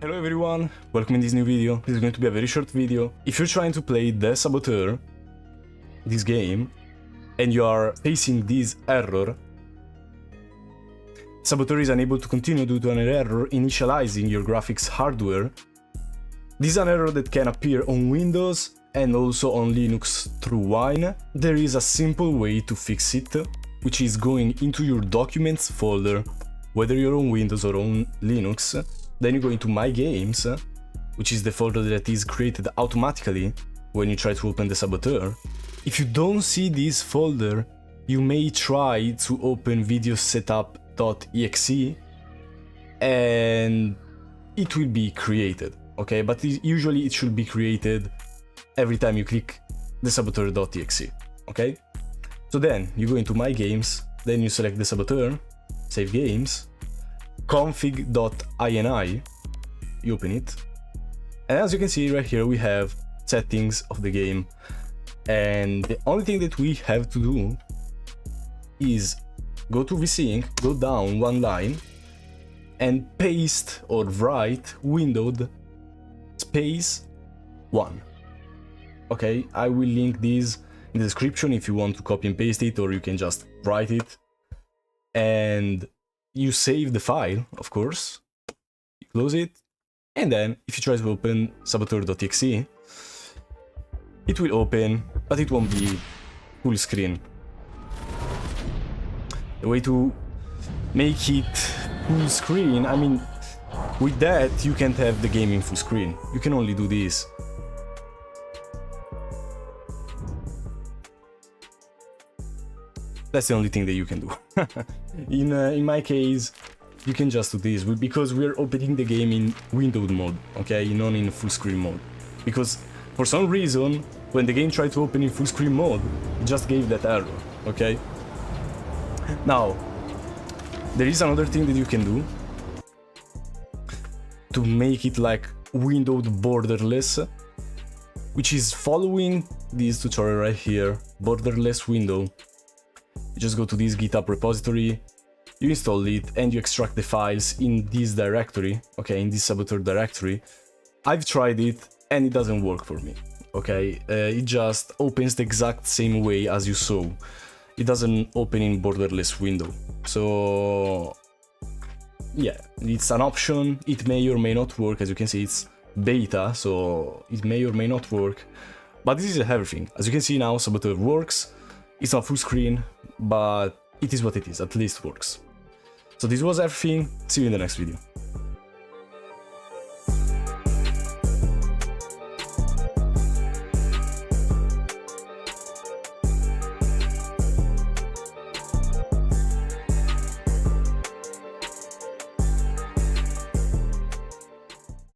Hello everyone, welcome in this new video. This is going to be a very short video. If you're trying to play the Saboteur, this game, and you are facing this error, Saboteur is unable to continue due to an error initializing your graphics hardware. This is an error that can appear on Windows and also on Linux through Wine. There is a simple way to fix it, which is going into your Documents folder, whether you're on Windows or on Linux. Then you go into My Games, which is the folder that is created automatically when you try to open the Saboteur. If you don't see this folder, you may try to open videosetup.exe and it will be created, okay? But usually it should be created every time you click the saboteur.exe, okay? So then you go into My Games, then you select the Saboteur, save games, config.ini, you open it, and as you can see right here we have settings of the game, and the only thing that we have to do is go to vsync, go down one line and paste or write windowed space 1. Okay, I will link this in the description if you want to copy and paste it, or you can just write it. And you save the file, of course, you close it, and then if you try to open saboteur.exe, it will open, but it won't be full screen. The way to make it full screen, I mean, with that you can't have the game in full screen, you can only do this. That's the only thing that you can do. In my case, you can just do this, because we're opening the game in windowed mode, okay, not in full screen mode. Because for some reason, when the game tried to open in full screen mode, it just gave that error, okay? Now, there is another thing that you can do to make it like windowed borderless, which is following this tutorial right here, borderless window. You just go to this GitHub repository, you install it, and you extract the files in this directory, okay, in this Saboteur directory. I've tried it and it doesn't work for me, okay? It just opens the exact same way as you saw. It doesn't open in borderless window. So yeah, it's an option. It may or may not work. As you can see, it's beta, so it may or may not work. But this is everything. As you can see now, Saboteur works. It's not full screen, but it is what it is, at least works. So this was everything, see you in the next video.